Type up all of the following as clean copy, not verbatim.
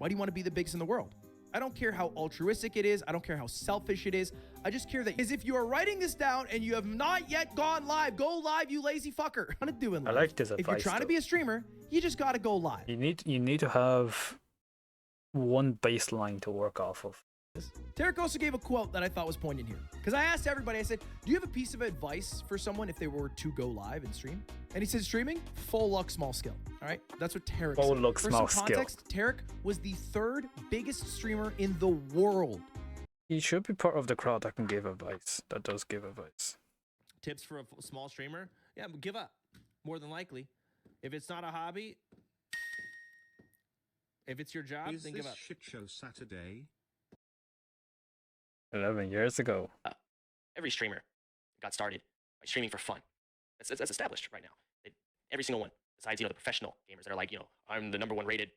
Why do you want to be the biggest in the world? I don't care how altruistic it is. I don't care how selfish it is. I just care that is if you are writing this down and you have not yet gone live, go live, you lazy fucker. I'm gonna do it. I like this advice. If you're trying to be a streamer, you just gotta go live. You need to have one baseline to work off of. Tarek also gave a quote that I thought was poignant here. Because I asked everybody, I said, do you have a piece of advice for someone if they were to go live and stream? And he said, streaming, full luck, small skill. All right, that's what Tarek said. Full luck, for small some skill. context, Tarek was the 3rd biggest streamer in the world. He should be part of the crowd that can give advice. That does give advice. Tips for a small streamer? Yeah, give up. More than likely. If it's not a hobby, if it's your job, then give up. Shit show Saturday? 11 years ago. Every streamer got started by streaming for fun. That's established right now. Every single one, besides the professional gamers that are like, I'm the #1 rated.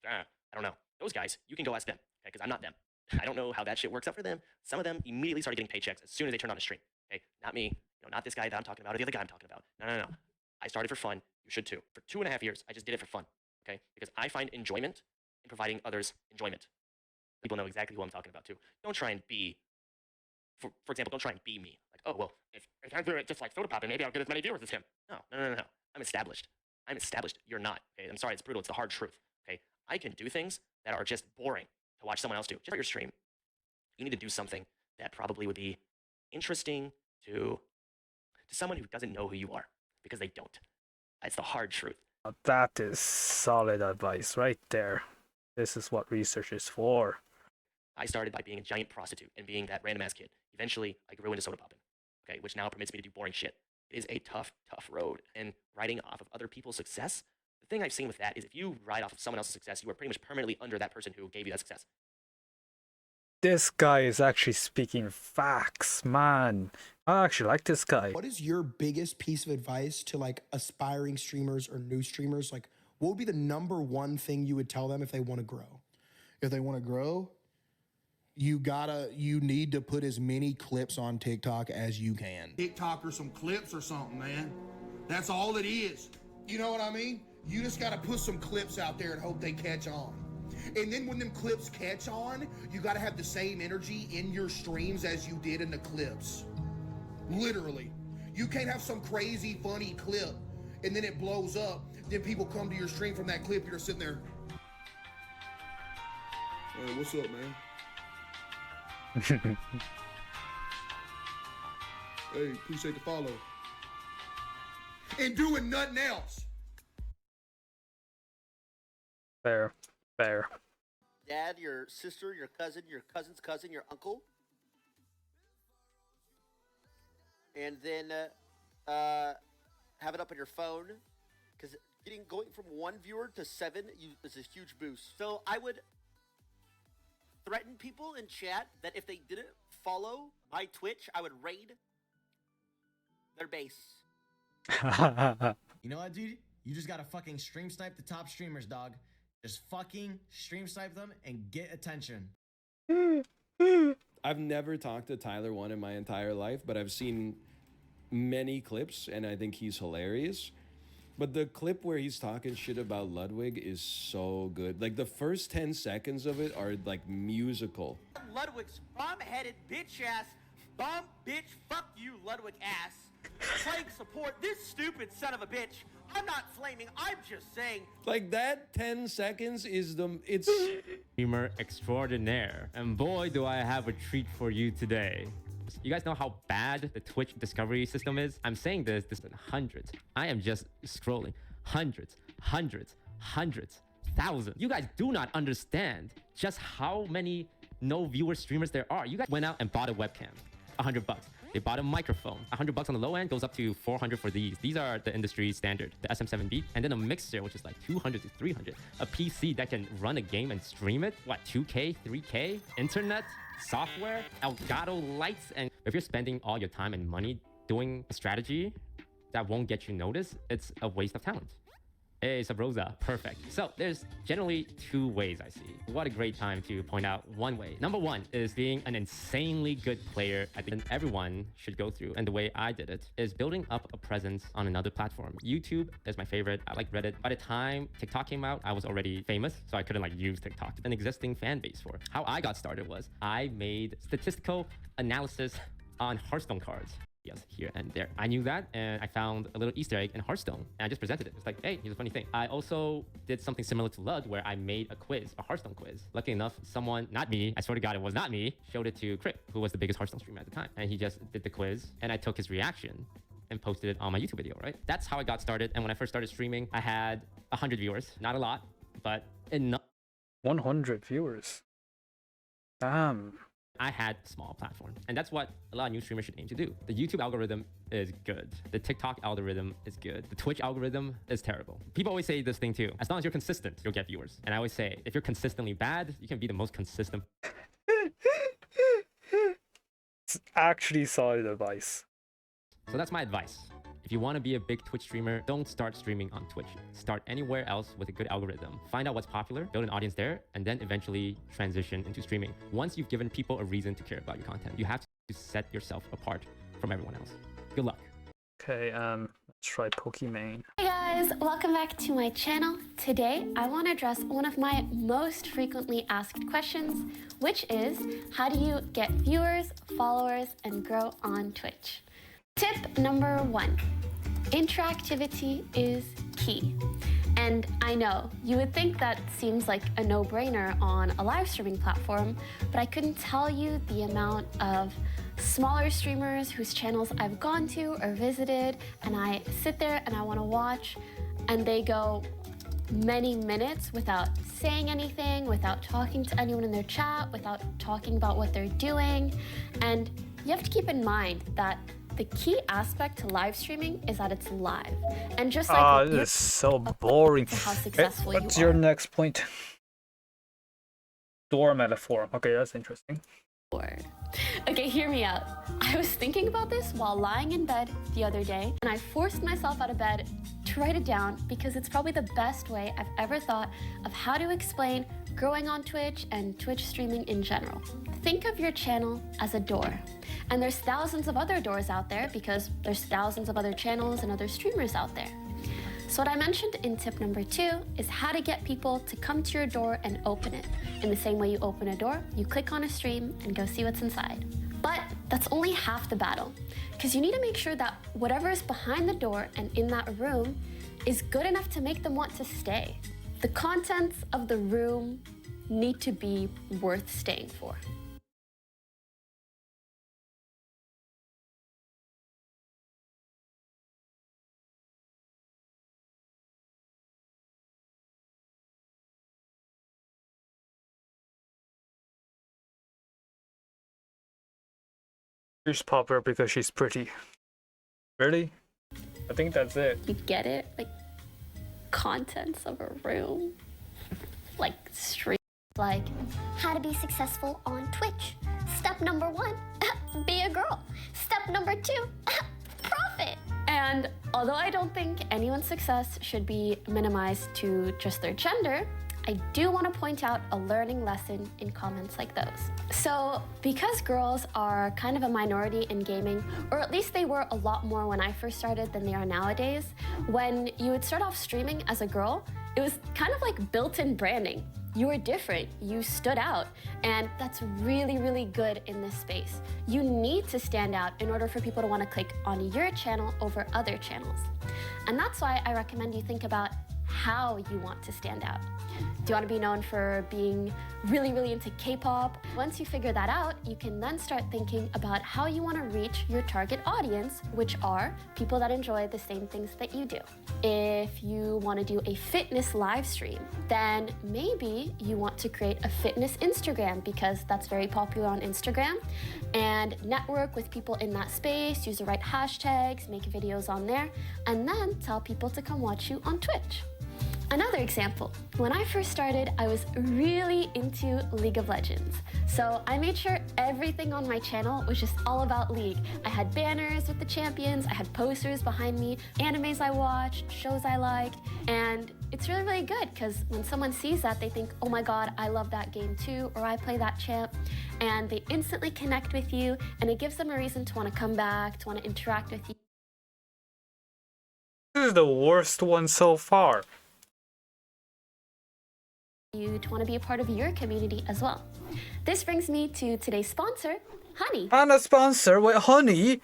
I don't know. Those guys, you can go ask them, okay? Because I'm not them. I don't know how that shit works out for them. Some of them immediately started getting paychecks as soon as they turned on a stream. Okay, not me. Not this guy that I'm talking about or the other guy I'm talking about. No. I started for fun. You should too. For 2.5 years, I just did it for fun. Okay, because I find enjoyment in providing others enjoyment. People know exactly who I'm talking about too. Don't try and be, for example, don't try and be me. Like, oh, well, if I do it just like Soda Poppin', maybe I'll get as many viewers as him. No. I'm established. You're not. Okay, I'm sorry, it's brutal. It's the hard truth. Okay, I can do things that are just boring to watch someone else do. Just for your stream, you need to do something that probably would be interesting to someone who doesn't know who you are, because they don't. That's the hard truth. That is solid advice right there. This is what research is for. I started by being a giant prostitute and being that random ass kid. Eventually, I grew into Soda Poppin', okay, which now permits me to do boring shit. It is a tough road. And riding off of other people's success, the thing I've seen with that is if you ride off of someone else's success, you are pretty much permanently under that person who gave you that success. This guy is actually speaking facts, man. I actually like this guy. What is your biggest piece of advice to like aspiring streamers or new streamers? Like, what would be the #1 thing you would tell them if they want to grow? If they want to grow, you need to put as many clips on TikTok as you can. TikTok or some clips or something, man. That's all it is. You know what I mean? You just got to put some clips out there and hope they catch on. And then when them clips catch on, you got to have the same energy in your streams as you did in the clips. Literally. You can't have some crazy funny clip and then it blows up. Then people come to your stream from that clip. You're sitting there. Hey, what's up, man? Hey, appreciate the follow. And doing nothing else. Fair. Dad, your sister, your cousin's cousin, your uncle. And then have it up on your phone. Because going from 1 viewer to 7 is a huge boost. So I would threaten people in chat that if they didn't follow my Twitch, I would raid their base. You know what, dude? You just gotta fucking stream snipe the top streamers, dog. Just fucking stream snipe them and get attention. I've never talked to Tyler One in my entire life, but I've seen many clips and I think he's hilarious. But the clip where he's talking shit about Ludwig is so good. Like the first 10 seconds of it are like musical. Ludwig's bomb-headed bitch ass, bitch, fuck you, Ludwig ass. Playing support this stupid son of a bitch. I'm not flaming, I'm just saying. Like that 10 seconds is it's Streamer extraordinaire. And boy, do I have a treat for you today. You guys know how bad the Twitch discovery system is? I'm saying this in hundreds. I am just scrolling. Hundreds, thousands. You guys do not understand just how many no viewer streamers there are. You guys went out and bought a webcam, $100. They bought a microphone, $100 on the low end, goes up to $400 for these. These are the industry standard, the SM7B, and then a mixer, which is like $200 to $300. A PC that can run a game and stream it, what, 2K, 3K, internet, software, Elgato lights. And if you're spending all your time and money doing a strategy that won't get you noticed, it's a waste of talent. Hey, Sabrosa, perfect. So there's generally two ways I see. What a great time to point out one way. Number one is being an insanely good player. I think everyone should go through. And the way I did it is building up a presence on another platform. YouTube is my favorite. I like Reddit. By the time TikTok came out, I was already famous, so I couldn't like use TikTok. An existing fan base for it. How I got started was I made statistical analysis on Hearthstone cards. Yes, here and there. I knew that, and I found a little Easter egg in Hearthstone, and I just presented it. It's like, hey, here's a funny thing. I also did something similar to Lud, where I made a quiz, a Hearthstone quiz. Lucky enough, someone, not me, I swear to God it was not me, showed it to Crip, who was the biggest Hearthstone streamer at the time. And he just did the quiz, and I took his reaction and posted it on my YouTube video, right? That's how I got started, and when I first started streaming, I had 100 viewers. Not a lot, but enough. 100 viewers. Damn. I had a small platform. And that's what a lot of new streamers should aim to do. The YouTube algorithm is good. The TikTok algorithm is good. The Twitch algorithm is terrible. People always say this thing too. As long as you're consistent, you'll get viewers. And I always say, if you're consistently bad, you can be the most consistent. It's actually solid advice. So that's my advice. If you want to be a big Twitch streamer, don't start streaming on Twitch. Start anywhere else with a good algorithm. Find out what's popular, build an audience there, and then eventually transition into streaming. Once you've given people a reason to care about your content, you have to set yourself apart from everyone else. Good luck. Okay, let's try Pokimane. Hey guys, welcome back to my channel. Today, I want to address one of my most frequently asked questions, which is, how do you get viewers, followers, and grow on Twitch? Tip number 1, interactivity is key. And I know, you would think that seems like a no-brainer on a live streaming platform, but I couldn't tell you the amount of smaller streamers whose channels I've gone to or visited, and I sit there and I want to watch, and they go many minutes without saying anything, without talking to anyone in their chat, without talking about what they're doing. And you have to keep in mind that the key aspect to live streaming is that it's live. And just like this is so boring. how successful What's you your are. next point? Door metaphor. Okay, that's interesting. Okay, hear me out. I was thinking about this while lying in bed the other day, and I forced myself out of bed to write it down because it's probably the best way I've ever thought of how to explain growing on Twitch and Twitch streaming in general. Think of your channel as a door. And there's thousands of other doors out there because there's thousands of other channels and other streamers out there. So what I mentioned in tip number 2 is how to get people to come to your door and open it. In the same way you open a door, you click on a stream and go see what's inside. But that's only half the battle, because you need to make sure that whatever is behind the door and in that room is good enough to make them want to stay. The contents of the room need to be worth staying for. She's popular because she's pretty. Really? I think that's it. You get it? Like, contents of a room. Like, stream. Like, how to be successful on Twitch. Step number 1, be a girl. Step number 2, profit. And although I don't think anyone's success should be minimized to just their gender, I do want to point out a learning lesson in comments like those. So, because girls are kind of a minority in gaming, or at least they were a lot more when I first started than they are nowadays, when you would start off streaming as a girl, it was kind of like built-in branding. You were different, you stood out, and that's really, really good in this space. You need to stand out in order for people to want to click on your channel over other channels. And that's why I recommend you think about how you want to stand out. Do you want to be known for being really, really into K-pop? Once you figure that out, you can then start thinking about how you want to reach your target audience, which are people that enjoy the same things that you do. If you want to do a fitness live stream, then maybe you want to create a fitness Instagram because that's very popular on Instagram, and network with people in that space, use the right hashtags, make videos on there, and then tell people to come watch you on Twitch. Another example, when I first started, I was really into League of Legends. So I made sure everything on my channel was just all about League. I had banners with the champions, I had posters behind me, animes I watched, shows I liked, and it's really, really good because when someone sees that, they think, oh my god, I love that game too, or I play that champ, and they instantly connect with you, and it gives them a reason to want to come back, to want to interact with you. This is the worst one so far. You to want to be a part of your community as well. This brings me to today's sponsor, Honey. And a sponsor with Honey.